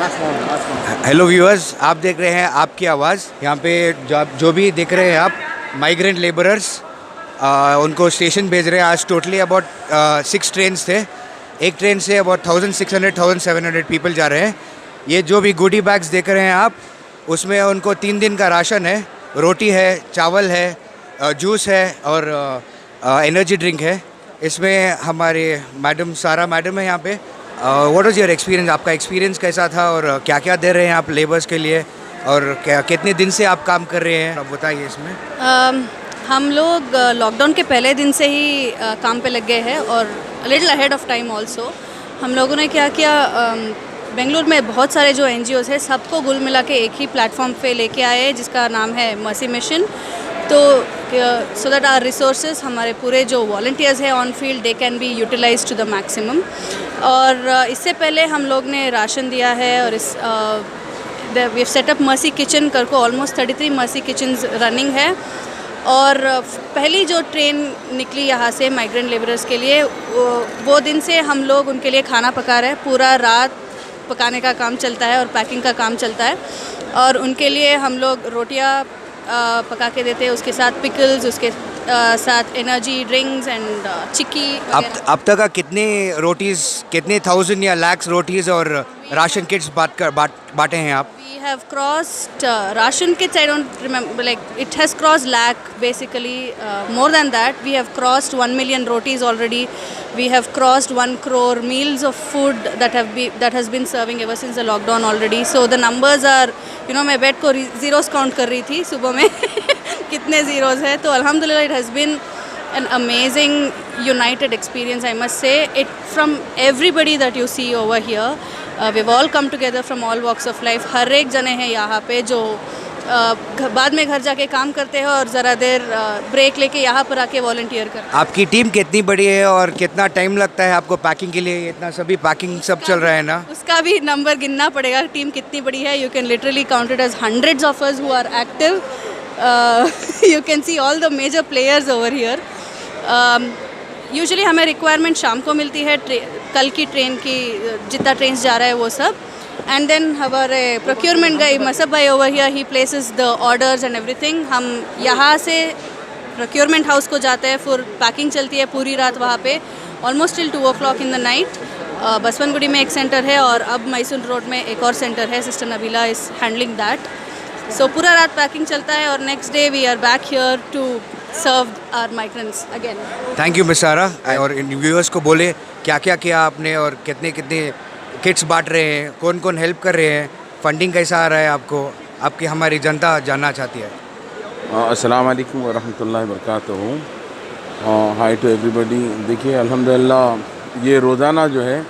Hello viewers, आप देख रहे हैं आपकी आवाज़। यहाँ पे जो भी देख रहे हैं आप, माइग्रेंट लेबरर्स उनको स्टेशन भेज रहे हैं। आज टोटली अबाउट 6 ट्रेन थे। एक ट्रेन से अबाउट 1600-1700 पीपल जा रहे हैं। ये जो भी गुडी बैग्स देख रहे हैं आप, उसमें उनको 3 दिन का राशन है। रोटी है, चावल है, जूस है और एनर्जी ड्रिंक है। इसमें हमारे मैडम सारा मैडम है यहाँ पे। What was your experience? आपका एक्सपीरियंस कैसा था और क्या क्या दे रहे हैं आप लेबर्स के लिए, और क्या कितने दिन से आप काम कर रहे हैं, आप बताइए इसमें। हम लोग लॉकडाउन के पहले दिन से ही काम पे लग गए हैं और little ahead of time also. हम लोगों ने क्या किया, बेंगलुरु में बहुत सारे जो NGOs हैं सबको गुल मिला के एक ही प्लेटफॉर्म पे लेके आए जिसका नाम है मर्सी मिशन। तो सो दैट आवर रिसोर्सेज, हमारे पूरे जो वॉलंटियर्स हैं on field, they can be utilize to the maximum. और इससे पहले हम लोग ने राशन दिया है और इस we have setup mercy kitchen करके ऑलमोस्ट 33 मर्सी किचन्स रनिंग है। और पहली जो ट्रेन निकली यहाँ से माइग्रेंट लेबरर्स के लिए, वो दिन से हम लोग उनके लिए खाना पका रहे हैं। पूरा रात पकाने का काम चलता है और पैकिंग का काम चलता है। और उनके लिए हम लोग रोटियाँ पका के देते हैं, उसके साथ पिकल्स, उसके साथ एनर्जी ड्रिंक्स एंड चिक्की। अब तक का कितने रोटीज़, कितने 1000 या lakhs रोटीज़ और राशन किट्स बांटे हैं आप? We have crossed ration kits. I don't remember, like it has crossed lakh basically. More than that, we have crossed 1 million rotis already. We have crossed 1 crore meals of food that has been serving ever since the lockdown already. So the numbers are, you know, मैं bed को zeros count कर रही थी सुबह में कितने zeros है। तो अल्हम्दुलिल्लाह it has been an amazing united experience, I must say. It from everybody that you see over here. We've all come together from all walks of life. हर एक जने हैं यहाँ पे जो बाद में घर जाके काम करते हैं और ज़रा देर ब्रेक लेके यहाँ पर आके वॉलंटियर करते हैं। आपकी टीम कितनी बड़ी है और कितना टाइम लगता है आपको पैकिंग के लिए? इतना सभी पैकिंग सब चल रहा है ना? उसका भी नंबर गिनना पड़ेगा, टीम कितनी बड़ी है। You can literally count it as hundreds of us who are active. You can see all the major players over here. Usually हमें रिक्वायरमेंट शाम को मिलती है, कल की ट्रेन की जितना ट्रेन जा रहा है वो सब। एंड देन हमारे प्रोक्योरमेंट गाई मसब भाई over here, he places the orders and everything. हम यहाँ से प्रोक्योरमेंट हाउस को जाते हैं, फिर पैकिंग चलती है पूरी रात वहाँ पे, almost till 2 o'clock in the night. Basavanagudi में एक सेंटर है और अब मैसूर रोड में एक और सेंटर है। Sister Nabila is handling that. So पूरा रात पैकिंग चलता है और next day we are back here to serve our migrants again. Thank you miss Sara. और इन व्यूअर्स को बोले क्या क्या किया आपने और कितने कितने किट्स बांट रहे हैं, कौन कौन हेल्प कर रहे हैं, फंडिंग कैसा आ रहा है आपको, आपकी हमारी जनता जानना चाहती है। अस्सलाम वालेकुम व रहमतुल्लाहि व बरकातहू। हाय टू एवरीबॉडी। देखिए अल्हम्दुलिल्लाह ये रोज़ाना जो है,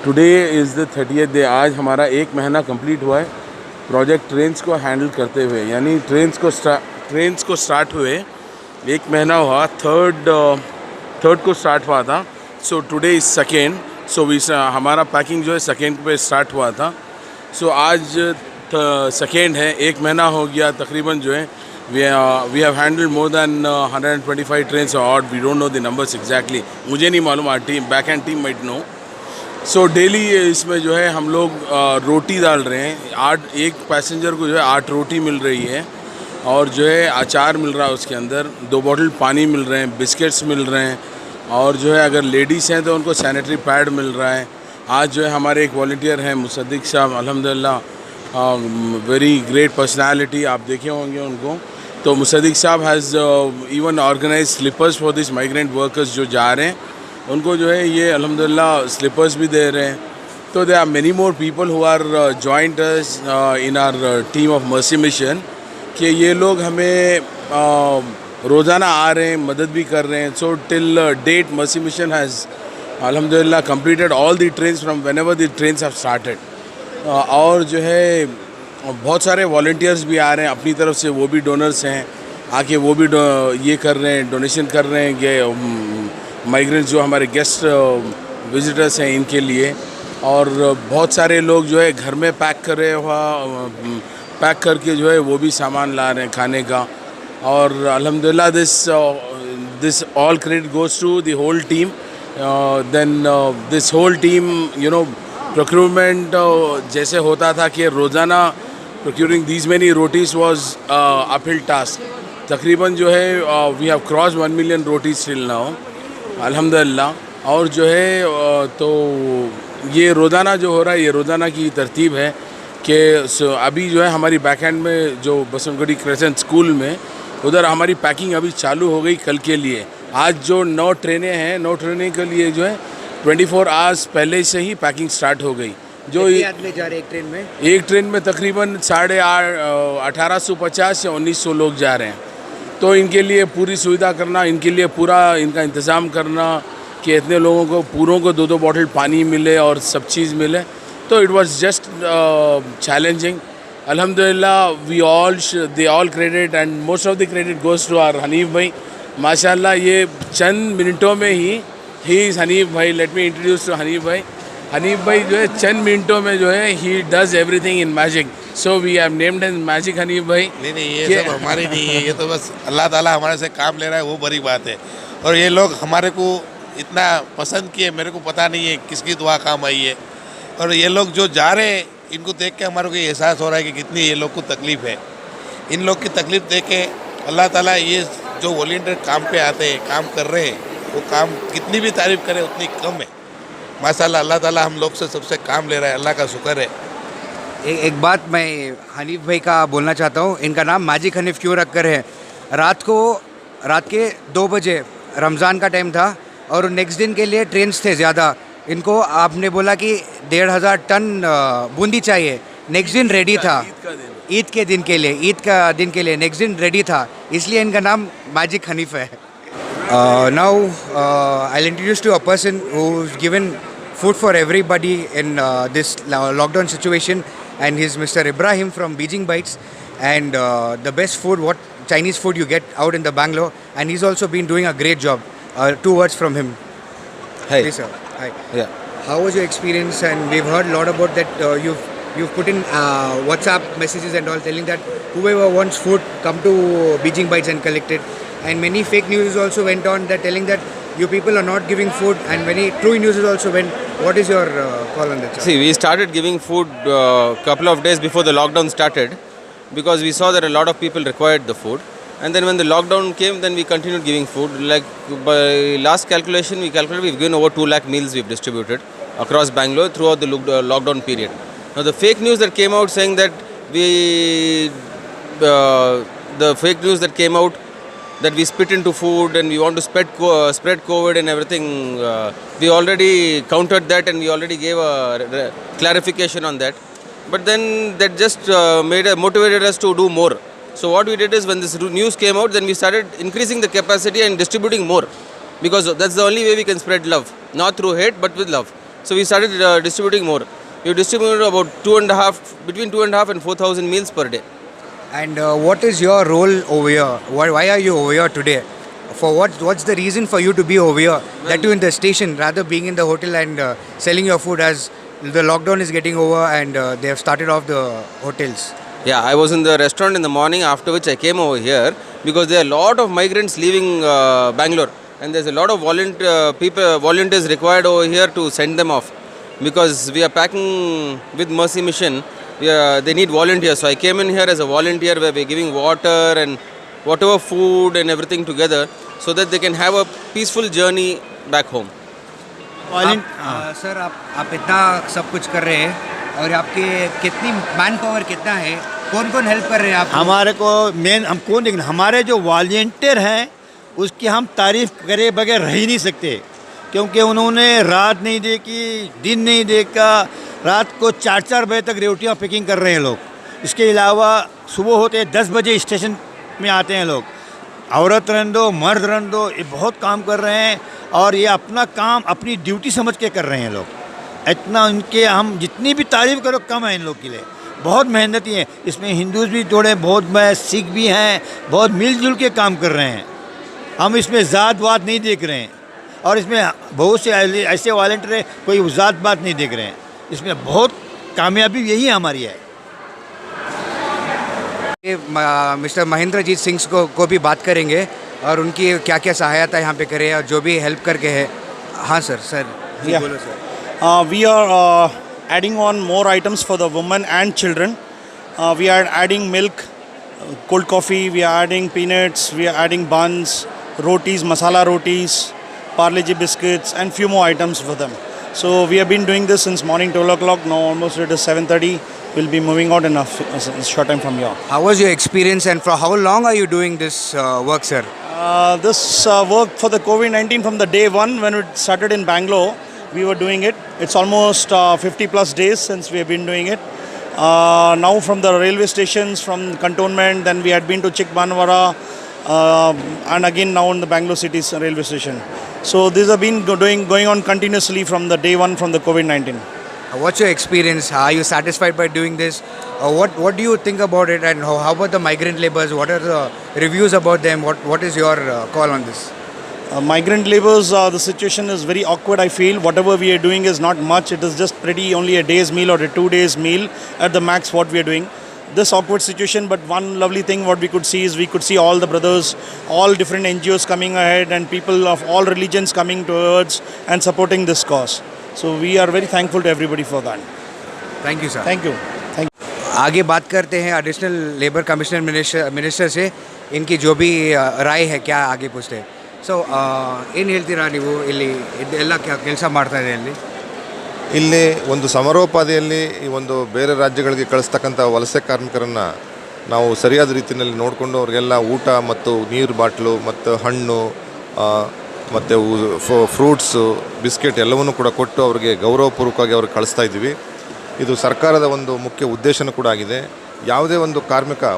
today is the 30th day. आज हमारा 1 महीना कंप्लीट हुआ है प्रोजेक्ट ट्रेन्स को हैंडल करते हुए। यानी ट्रेन्स को स्टार्ट हुए 1 महीना हुआ, थर्ड को स्टार्ट हुआ था। So today is second. So हमारा पैकिंग जो है सेकेंड पे स्टार्ट हुआ था। सो आज सेकेंड है, 1 महीना हो गया तकरीबन जो है। We have handled more than 125 trains और we don't know the numbers exactly, मुझे नहीं मालूम, our team back end team might know. So daily इसमें जो है हम लोग रोटी डाल रहे हैं। एक पैसेंजर को जो है 8 रोटी मिल रही है और जो है अचार मिल रहा है उसके अंदर, 2 बॉटल पानी मिल रहे हैं, बिस्किट्स मिल रहे हैं और जो है अगर लेडीज़ हैं तो उनको सैनिटरी पैड मिल रहा है। आज जो है हमारे एक वॉलंटियर हैं मुसद्दिक साहब, अल्हम्दुलिल्लाह वेरी ग्रेट पर्सनालिटी, आप देखे होंगे उनको। तो मुसद्दिक साहब has even organize sleepers for this migrant workers जो जा रहे हैं, उनको जो है ये अल्हम्दुलिल्लाह स्लीपर्स भी दे रहे हैं। तो they are many more people who are joint us in our team of mercy mission, कि ये लोग हमें रोज़ाना आ रहे हैं, मदद भी कर रहे हैं। So till date Mercy Mission has अल्हम्दुलिल्लाह completed all the trains from whenever the trains have started. और जो है बहुत सारे वॉलंटियर्स भी आ रहे हैं अपनी तरफ से, वो भी डोनर्स हैं, आके वो भी ये कर रहे हैं, डोनेशन कर रहे हैं कि माइग्रेंट्स जो हमारे गेस्ट विजिटर्स हैं इनके लिए। और बहुत सारे लोग जो है घर में पैक करके जो है वो भी सामान ला रहे हैं खाने का। और अल्हम्दुलिल्लाह this all credit goes to the whole team. Then this whole team, you know, procurement जैसे होता था कि रोज़ाना procuring these many rotis was uphill task. तकरीबन जो है we have cross 1 million rotis till now अल्हम्दुलिल्लाह। और जो है तो ये रोज़ाना जो हो रहा है, ये रोज़ाना की तरतीब है कि अभी जो है हमारी बैक एंड में जो बसंतगढ़ी क्रेसेंट स्कूल में उधर हमारी पैकिंग अभी चालू हो गई कल के लिए। आज जो 9 ट्रेनें हैं, 9 ट्रेनें के लिए जो है 24 आवर्स पहले से ही पैकिंग स्टार्ट हो गई। जो आदमी जा रहे हैं एक ट्रेन में तकरीबन 1850 या 1900 लोग जा रहे हैं। तो इनके लिए पूरी सुविधा करना, इनके लिए पूरा इनका इंतज़ाम करना कि इतने लोगों को पूरों को 2-2 बॉटल पानी मिले और सब चीज़ मिले, तो इट वाज जस्ट चैलेंजिंग। अल्हम्दुलिल्लाह the all credit and most of the credit goes to our Hanif bhai. माशाल्लाह ये चंद मिनटों में ही is Hanif bhai. Let me introduce to Hanif bhai. Hanif भाई जो है चंद मिनटों में जो है he does everything in magic, so we have named him magic Hanif bhai. नहीं ये सब हमारी नहीं है, ये तो बस अल्लाह ताला हमारे से काम ले रहा है, वो बड़ी बात है। और ये लोग हमारे को इतना पसंद किए, मेरे को पता नहीं है किसकी दुआ काम आई है। और ये लोग जो जा रहे हैं, इनको देख के हमारे को ये एहसास हो रहा है कि कितनी ये लोग को तकलीफ़ है। इन लोग की तकलीफ़ देख के अल्लाह ताला ये जो वॉलंटियर काम पे आते हैं, काम कर रहे हैं, वो काम कितनी भी तारीफ़ करें उतनी कम है। माशाल्लाह अल्लाह ताला हम लोग से सबसे काम ले रहा है, अल्लाह का शुक्र है। एक बात मैं हनीफ भाई का बोलना चाहता हूँ। इनका नाम मैजिक हनीफ क्यों रख कर है? रात के 2 बजे रमज़ान का टाइम था और नेक्स्ट दिन के लिए ट्रेन्स थे ज़्यादा। इनको आपने बोला कि 1,500 टन बूंदी चाहिए। नेक्स्ट दिन रेडी था, ईद के दिन के लिए नेक्स्ट दिन रेडी था, इसलिए इनका नाम मैजिक हनीफ है। Now I'll introduce to a person who's given food for everybody in this lockdown situation, and he's Mr. Ibrahim from Beijing Bites, and the best food, what Chinese food you get out in the Bangalore, and he's also been doing a great job. 2 words from him. Hi. Please, sir. Hi. Yeah. How was your experience? And we've heard a lot about that. You've put in WhatsApp messages and all telling that whoever wants food, come to Beijing Bites and collect it. And many fake news also went on that telling that you people are not giving food, and many true news also went. What is your call on that, sir? See, we started giving food couple of days before the lockdown started because we saw that a lot of people required the food. And then when the lockdown came, then we continued giving food. Like by last calculation, we calculated we've given over 2 lakh meals we've distributed across Bangalore throughout the lockdown period. Now the fake news that came out saying that that we spit into food and we want to spread COVID and everything, we already countered that and we already gave a clarification on that. But then that just motivated us to do more. So what we did is when this news came out, then we started increasing the capacity and distributing more, because that's the only way we can spread love, not through hate but with love. So we started distributing more. We distributed about between 2.5 and 4,000 meals per day. And what is your role over here? Why are you over here today? For what's the reason for you to be over here? That you in the station rather being in the hotel and selling your food, as the lockdown is getting over and they have started off the hotels. Yeah, I was in the restaurant in the morning, after which I came over here because there are a lot of migrants leaving Bangalore, and there's a lot of volunteers required over here to send them off, because we are packing with Mercy Mission. They need volunteers, so I came in here as a volunteer where we're giving water and whatever food and everything together so that they can have a peaceful journey back home. Sir आप इतना सब कुछ कर रहे हैं और आपके कितनी मैन पावर कितना है, कौन कौन हेल्प कर रहे हैं आप? हमारे को मेन हम कौन, लेकिन हमारे जो वॉलंटियर हैं उसकी हम तारीफ़ करे बगैर रह ही नहीं सकते, क्योंकि उन्होंने रात नहीं देखी, दिन नहीं देखा, रात को 4-4 बजे तक रोटियाँ पैकिंग कर रहे हैं लोग। इसके अलावा सुबह होते 10 बजे स्टेशन में आते हैं लोग, औरत रहने दो मर्द रहने दो, ये बहुत काम कर रहे हैं और ये अपना काम अपनी ड्यूटी समझ के कर रहे हैं लोग। इतना उनके हम जितनी भी तारीफ़ करो कम है इन लोग के लिए, बहुत मेहनती हैं। इसमें हिंदूज़ भी जोड़े, बहुत सिख भी हैं, बहुत मिलजुल के काम कर रहे हैं। हम इसमें ज़ात वात नहीं देख रहे हैं और इसमें बहुत से ऐसे वॉलंटियर कोई ज़ात बात नहीं देख रहे हैं। इसमें बहुत कामयाबी यही हमारी है। मिस्टर महेंद्रजीत सिंह को भी बात करेंगे और उनकी क्या क्या सहायता यहाँ पे करे और जो भी हेल्प करके है। हाँ सर, जी बोलो sir. We are adding on more items for the women and children. We are adding milk, cold coffee, we are adding peanuts, we are adding buns, rotis, masala rotis, Parle-G biscuits, and few more items for them. So we have been doing this since morning 12 o'clock. Now almost it is 7:30. We'll be moving out in a short time from here. How was your experience and for how long are you doing this work, sir? This work for the COVID-19 from the day one when it started in Bangalore, we were doing it. It's almost 50 plus days since we have been doing it. Now from the railway stations, from cantonment, then we had been to Chikmanwara, and again now in the Bangalore City's railway station. So these have been going on continuously from the day one from the COVID-19. What's your experience? Are you satisfied by doing this? What do you think about it, and how about the migrant labourers? What are the reviews about them? What is your call on this? Migrant labours, the situation is very awkward. I feel whatever we are doing is not much. It is just pretty only a day's meal or a 2 days meal at the max what we are doing. This awkward situation, but one lovely thing what we could see is we could see all the brothers, all different NGOs coming ahead and people of all religions coming towards and supporting this cause. So we are very thankful to everybody for that. Thank you, sir. Thank you. आगे बात करते हैं additional labour commissioner minister से, इनकी जो भी राय है क्या आगे पूछते हैं. ಸೊ ಏನು ಹೇಳ್ತೀರಾ ನೀವು ಇಲ್ಲಿ ಇದೆಲ್ಲ ಕೆಲಸ ಮಾಡ್ತಾ ಇದೆ ಇಲ್ಲಿ ಒಂದು ಸಮರೋಪಾದಿಯಲ್ಲಿ ಈ ಒಂದು ಬೇರೆ ರಾಜ್ಯಗಳಿಗೆ ಕಳಿಸ್ತಕ್ಕಂಥ ವಲಸೆ ಕಾರ್ಮಿಕರನ್ನು ನಾವು ಸರಿಯಾದ ರೀತಿಯಲ್ಲಿ ನೋಡಿಕೊಂಡು ಅವ್ರಿಗೆಲ್ಲ ಊಟ ಮತ್ತು ನೀರು ಬಾಟ್ಲು ಮತ್ತು ಹಣ್ಣು ಮತ್ತು ಫ್ರೂಟ್ಸು ಬಿಸ್ಕೆಟ್ ಎಲ್ಲವನ್ನೂ ಕೂಡ ಕೊಟ್ಟು ಅವರಿಗೆ ಗೌರವಪೂರ್ವಕವಾಗಿ ಅವ್ರಿಗೆ ಕಳಿಸ್ತಾ ಇದ್ದೀವಿ. ಇದು ಸರ್ಕಾರದ ಒಂದು ಮುಖ್ಯ ಉದ್ದೇಶನೂ ಕೂಡ ಆಗಿದೆ. ಯಾವುದೇ ಒಂದು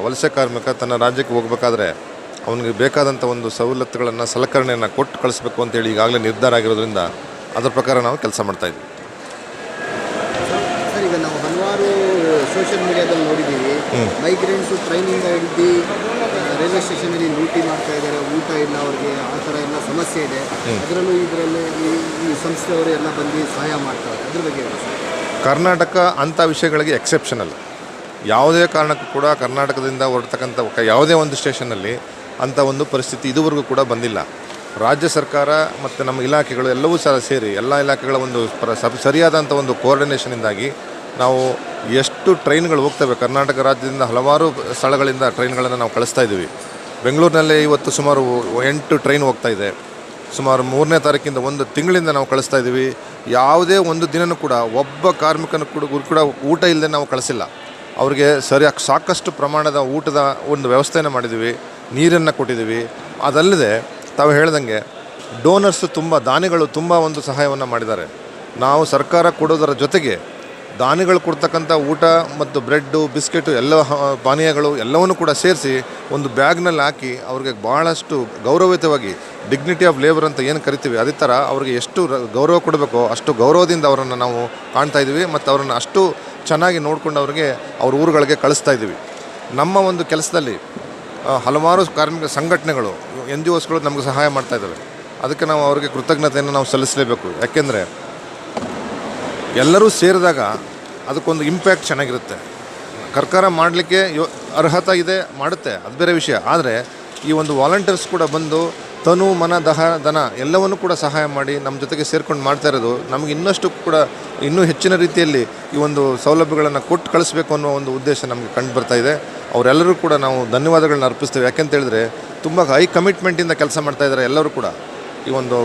ವಲಸೆ ಕಾರ್ಮಿಕ ತನ್ನ ರಾಜ್ಯಕ್ಕೆ ಹೋಗಬೇಕಾದ್ರೆ ಅವನಿಗೆ ಬೇಕಾದಂಥ ಒಂದು ಸವಲತ್ತುಗಳನ್ನು ಸಲಕರಣೆಯನ್ನು ಕೊಟ್ಟು ಕಳಿಸ್ಬೇಕು ಅಂತೇಳಿ ಈಗಾಗಲೇ ನಿರ್ಧಾರ ಆಗಿರೋದ್ರಿಂದ ಅದರ ಪ್ರಕಾರ ನಾವು ಕೆಲಸ ಮಾಡ್ತಾಯಿದ್ವಿ. ಸರ್, ಈಗ ನಾವು ಹಲವಾರು ಸೋಷಿಯಲ್ ಮೀಡಿಯಾದಲ್ಲಿ ನೋಡಿದ್ದೀವಿ, ಮೈಗ್ರೆಂಟ್ಸು ಟ್ರೈನಿಂದ ಹಿಡಿದು ರೈಲ್ವೆ ಸ್ಟೇಷನಲ್ಲಿ ಲೂಟಿ ಮಾಡ್ತಾ ಇದ್ದಾರೆ, ಊಟ ಇಲ್ಲ ಅವ್ರಿಗೆ, ಆ ಥರ ಎಲ್ಲ ಸಮಸ್ಯೆ ಇದೆ. ಅದರಲ್ಲೂ ಇದರಲ್ಲಿ ಈ ಸಂಸ್ಥೆಯವರು ಎಲ್ಲ ಬಂದು ಸಹಾಯ ಮಾಡ್ತಾರೆ. ಅದ್ರ ಬಗ್ಗೆ ಕರ್ನಾಟಕ ಅಂಥ ವಿಷಯಗಳಿಗೆ ಎಕ್ಸೆಪ್ಷನಲ್. ಯಾವುದೇ ಕಾರಣಕ್ಕೂ ಕೂಡ ಕರ್ನಾಟಕದಿಂದ ಹೊರಡ್ತಕ್ಕಂಥ ಯಾವುದೇ ಒಂದು ಸ್ಟೇಷನಲ್ಲಿ ಅಂಥ ಒಂದು ಪರಿಸ್ಥಿತಿ ಇದುವರೆಗೂ ಕೂಡ ಬಂದಿಲ್ಲ. ರಾಜ್ಯ ಸರ್ಕಾರ ಮತ್ತು ನಮ್ಮ ಇಲಾಖೆಗಳು ಎಲ್ಲವೂ ಸಹ ಸೇರಿ ಎಲ್ಲ ಇಲಾಖೆಗಳ ಒಂದು ಸರಿಯಾದಂಥ ಒಂದು ಕೋಆರ್ಡಿನೇಷನಿಂದಾಗಿ ನಾವು ಎಷ್ಟು ಟ್ರೈನ್ಗಳು ಹೋಗ್ತವೆ, ಕರ್ನಾಟಕ ರಾಜ್ಯದಿಂದ ಹಲವಾರು ಸ್ಥಳಗಳಿಂದ ಟ್ರೈನ್ಗಳನ್ನು ನಾವು ಕಳಿಸ್ತಾ ಇದ್ದೀವಿ. ಬೆಂಗಳೂರಿನಲ್ಲೇ ಇವತ್ತು ಸುಮಾರು 8 ಟ್ರೈನ್ ಹೋಗ್ತಾ ಇದೆ. ಸುಮಾರು 3ನೇ ತಾರೀಕಿಂದ ಒಂದು ತಿಂಗಳಿಂದ ನಾವು ಕಳಿಸ್ತಾ ಇದ್ದೀವಿ. ಯಾವುದೇ ಒಂದು ದಿನವೂ ಕೂಡ ಒಬ್ಬ ಕಾರ್ಮಿಕನ ಕೂಡ ಊಟ ಇಲ್ಲದೆ ನಾವು ಕಳಿಸಿಲ್ಲ. ಅವ್ರಿಗೆ ಸಾಕಷ್ಟು ಪ್ರಮಾಣದ ಊಟದ ಒಂದು ವ್ಯವಸ್ಥೆಯನ್ನು ಮಾಡಿದ್ದೀವಿ, ನೀರನ್ನು ಕೊಟ್ಟಿದ್ದೀವಿ. ಅದಲ್ಲದೆ ತಾವು ಹೇಳ್ದಂಗೆ ಡೋನರ್ಸು ದಾನಿಗಳು ತುಂಬ ಒಂದು ಸಹಾಯವನ್ನು ಮಾಡಿದ್ದಾರೆ. ನಾವು ಸರ್ಕಾರ ಕೊಡೋದರ ಜೊತೆಗೆ ದಾನಿಗಳು ಕೊಡ್ತಕ್ಕಂಥ ಊಟ ಮತ್ತು ಬ್ರೆಡ್ಡು ಬಿಸ್ಕೆಟು ಎಲ್ಲ ಪಾನೀಯಗಳು ಎಲ್ಲವನ್ನೂ ಕೂಡ ಸೇರಿಸಿ ಒಂದು ಬ್ಯಾಗ್ನಲ್ಲಿ ಹಾಕಿ ಅವ್ರಿಗೆ ಭಾಳಷ್ಟು ಗೌರವಯುತವಾಗಿ ಡಿಗ್ನಿಟಿ ಆಫ್ ಲೇಬರ್ ಅಂತ ಏನು ಕರಿತೀವಿ ಅದೇ ಥರ ಅವ್ರಿಗೆ ಎಷ್ಟು ಗೌರವ ಕೊಡಬೇಕೋ ಅಷ್ಟು ಗೌರವದಿಂದ ಅವರನ್ನು ನಾವು ಕಾಣ್ತಾ ಇದ್ದೀವಿ ಮತ್ತು ಅವರನ್ನು ಅಷ್ಟು ಚೆನ್ನಾಗಿ ನೋಡಿಕೊಂಡು ಅವ್ರಿಗೆ ಅವ್ರ ಊರುಗಳಿಗೆ ಕಳಿಸ್ತಾ ಇದ್ದೀವಿ. ನಮ್ಮ ಒಂದು ಕೆಲಸದಲ್ಲಿ ಹಲವಾರು ಕಾರ್ಮಿಕ ಸಂಘಟನೆಗಳು NGOಸ್ಗಳು ನಮಗೆ ಸಹಾಯ ಮಾಡ್ತಾಯಿದ್ದಾವೆ. ಅದಕ್ಕೆ ನಾವು ಅವರಿಗೆ ಕೃತಜ್ಞತೆಯನ್ನು ನಾವು ಸಲ್ಲಿಸಲೇಬೇಕು. ಯಾಕೆಂದರೆ ಎಲ್ಲರೂ ಸೇರಿದಾಗ ಅದಕ್ಕೊಂದು ಇಂಪ್ಯಾಕ್ಟ್ ಚೆನ್ನಾಗಿರುತ್ತೆ. ಸರ್ಕಾರ ಮಾಡಲಿಕ್ಕೆ ಅರ್ಹತೆ ಇದೆ, ಮಾಡುತ್ತೆ, ಅದು ಬೇರೆ ವಿಷಯ. ಆದರೆ ಈ ಒಂದು ವಾಲಂಟಿಯರ್ಸ್ ಕೂಡ ಬಂದು ತನು ಮನ ಧನ ಎಲ್ಲವನ್ನೂ ಕೂಡ ಸಹಾಯ ಮಾಡಿ ನಮ್ಮ ಜೊತೆಗೆ ಸೇರ್ಕೊಂಡು ಮಾಡ್ತಾ ಇರೋದು ನಮಗೆ ಇನ್ನೂ ಹೆಚ್ಚಿನ ರೀತಿಯಲ್ಲಿ ಈ ಒಂದು ಸೌಲಭ್ಯಗಳನ್ನು ಕೊಟ್ಟು ಕಳಿಸ್ಬೇಕು ಅನ್ನೋ ಒಂದು ಉದ್ದೇಶ ನಮಗೆ ಕಂಡು ಬರ್ತಾ ಇದೆ. ಅವರೆಲ್ಲರೂ ಕೂಡ ನಾವು ಧನ್ಯವಾದಗಳನ್ನ ಅರ್ಪಿಸ್ತೇವೆ. ಯಾಕೆಂತೇಳಿದ್ರೆ ತುಂಬ ಹೈ ಕಮಿಟ್ಮೆಂಟಿಂದ ಕೆಲಸ ಮಾಡ್ತಾಯಿದ್ದಾರೆ ಎಲ್ಲರೂ ಕೂಡ. ಈ ಒಂದು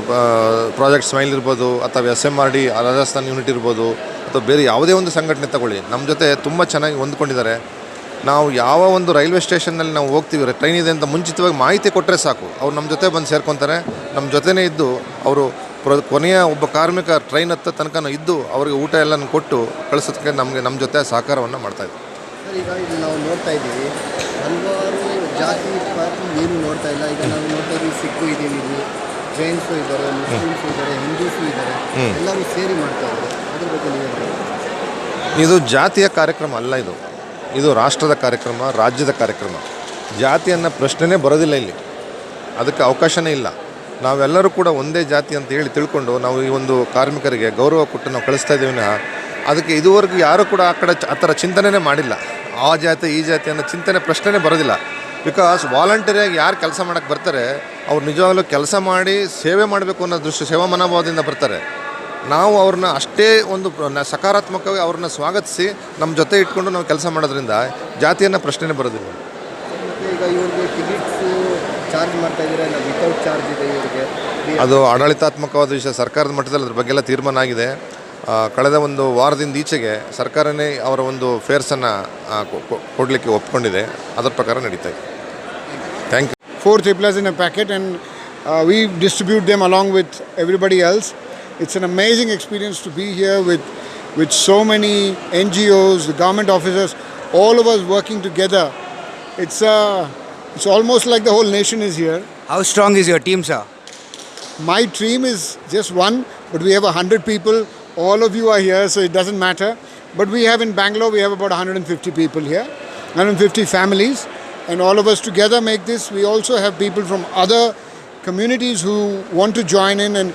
ಪ್ರಾಜೆಕ್ಟ್ ಸ್ಮೈಲ್ ಇರ್ಬೋದು ಅಥವಾ SMRD ರಾಜಸ್ಥಾನ್ ಯೂನಿಟ್ ಇರ್ಬೋದು ಅಥವಾ ಬೇರೆ ಯಾವುದೇ ಒಂದು ಸಂಘಟನೆ ತಗೊಳ್ಳಿ, ನಮ್ಮ ಜೊತೆ ತುಂಬ ಚೆನ್ನಾಗಿ ಹೊಂದ್ಕೊಂಡಿದ್ದಾರೆ. ನಾವು ಯಾವ ಒಂದು ರೈಲ್ವೆ ಸ್ಟೇಷನ್ನಲ್ಲಿ ನಾವು ಹೋಗ್ತೀವಿ, ಟ್ರೈನ್ ಇದೆ ಅಂತ ಮುಂಚಿತವಾಗಿ ಮಾಹಿತಿ ಕೊಟ್ಟರೆ ಸಾಕು, ಅವ್ರು ನಮ್ಮ ಜೊತೆ ಬಂದು ಸೇರ್ಕೊತಾರೆ. ನಮ್ಮ ಜೊತೆನೇ ಇದ್ದು ಅವರು ಕೊನೆಯ ಒಬ್ಬ ಕಾರ್ಮಿಕ ಟ್ರೈನ್ ಹತ್ತ ತನಕ ಇದ್ದು ಅವರಿಗೆ ಊಟ ಎಲ್ಲನೂ ಕೊಟ್ಟು ಕಳಿಸೋದಕ್ಕೆ ನಮ್ಮ ಜೊತೆ ಸಹಕಾರವನ್ನು ಮಾಡ್ತಾಯಿದ್ವಿ. ಸರ್, ಈಗ ಇಲ್ಲಿ ನಾವು ನೋಡ್ತಾ ಇದ್ದೀವಿ ಹಲವಾರು ಜಾತಿ ಪಾತಿ ಏನು ನೋಡ್ತಾ ಇಲ್ಲ. ಈಗ ನಾವು ನೋಡ್ತಾ ಇದ್ದೀವಿ, ಸಿಕ್ಕು ಇದ್ದೀವಿ, ಇಲ್ಲಿ ಜೈನ್ಸು ಇದ್ದಾರೆ, ಮುಸ್ಲಿಮ್ಸು ಇದ್ದಾರೆ, ಹಿಂದೂಸು ಇದ್ದಾರೆ, ಎಲ್ಲರೂ ಸೇರಿ ಮಾಡ್ತಾ ಇದ್ದಾರೆ. ಅದ್ರ ಬಗ್ಗೆ ನೀವು ಇದು ಜಾತಿಯ ಕಾರ್ಯಕ್ರಮ ಅಲ್ಲ, ಇದು ರಾಷ್ಟ್ರದ ಕಾರ್ಯಕ್ರಮ, ರಾಜ್ಯದ ಕಾರ್ಯಕ್ರಮ. ಜಾತಿಯನ್ನು ಪ್ರಶ್ನೆನೇ ಬರೋದಿಲ್ಲ ಇಲ್ಲಿ, ಅದಕ್ಕೆ ಅವಕಾಶನೇ ಇಲ್ಲ. ನಾವೆಲ್ಲರೂ ಕೂಡ ಒಂದೇ ಜಾತಿ ಅಂತ ಹೇಳಿ ತಿಳ್ಕೊಂಡು ನಾವು ಈ ಒಂದು ಕಾರ್ಮಿಕರಿಗೆ ಗೌರವ ಕೊಟ್ಟು ನಾವು ಕಳಿಸ್ತಾ ಇದ್ದೀವಿ. ಅದಕ್ಕೆ ಇದುವರೆಗೂ ಯಾರೂ ಕೂಡ ಆ ಥರ ಚಿಂತನೆ ಮಾಡಿಲ್ಲ. ಆ ಜಾತಿ ಈ ಜಾತಿ ಅನ್ನೋ ಚಿಂತನೆ ಪ್ರಶ್ನೆನೇ ಬರೋದಿಲ್ಲ. ಬಿಕಾಸ್ ವಾಲಂಟರಿಯಾಗಿ ಯಾರು ಕೆಲಸ ಮಾಡೋಕ್ಕೆ ಬರ್ತಾರೆ ಅವ್ರು ನಿಜವಾಗ್ಲೂ ಕೆಲಸ ಮಾಡಿ ಸೇವೆ ಮಾಡಬೇಕು ಅನ್ನೋ ಸೇವಾ ಮನೋಭಾವದಿಂದ ಬರ್ತಾರೆ. ನಾವು ಅವ್ರನ್ನ ಅಷ್ಟೇ ಒಂದು ಸಕಾರಾತ್ಮಕವಾಗಿ ಅವ್ರನ್ನ ಸ್ವಾಗತಿಸಿ ನಮ್ಮ ಜೊತೆ ಇಟ್ಕೊಂಡು ನಾವು ಕೆಲಸ ಮಾಡೋದ್ರಿಂದ ಜಾತಿಯನ್ನು ಪ್ರಶ್ನೆನೇ ಬರೋದಿಲ್ಲ. ಮತ್ತು ಈಗ ಇವ್ರಿಗೆ ಟಿಕೆಟ್ಸ್ ಚಾರ್ಜ್ ಮಾಡ್ತಾ ಇದ್ದೀರಾ ಇಲ್ಲ ವಿತೌಟ್ ಚಾರ್ಜ್ ಇದೆ ಇವರಿಗೆ? ಅದು ಆಡಳಿತಾತ್ಮಕವಾದ ವಿಷಯ. ಸರ್ಕಾರದ ಮಟ್ಟದಲ್ಲಿ ಅದ್ರ ಬಗ್ಗೆ ಎಲ್ಲ ತೀರ್ಮಾನ ಆಗಿದೆ. ಕಳೆದ ಒಂದು ವಾರದಿಂದ ಈಚೆಗೆ ಸರ್ಕಾರನೇ ಅವರ ಒಂದು ಫೇರ್ಸನ್ನು ಕೊಡಲಿಕ್ಕೆ ಒಪ್ಕೊಂಡಿದೆ. ಅದರ ಪ್ರಕಾರ ನಡೀತಾ ಇದೆ. Thank you. 4 Theplas in a packet, and we distribute them along with everybody else. It's an amazing experience to be here with so many NGOs, the government officers, all of us working together. It's almost like the whole nation is here. How strong is your team, sir? My team is just one, but we have 100 people. All of you are here, so it doesn't matter. But we have in Bangalore, we have about 150 people here, 150 families, and all of us together make this. We also have people from other communities who want to join in, and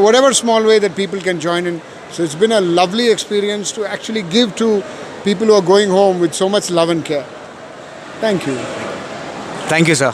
whatever small way that people can join in. So it's been a lovely experience to actually give to people who are going home with so much love and care. Thank you. Thank you, sir.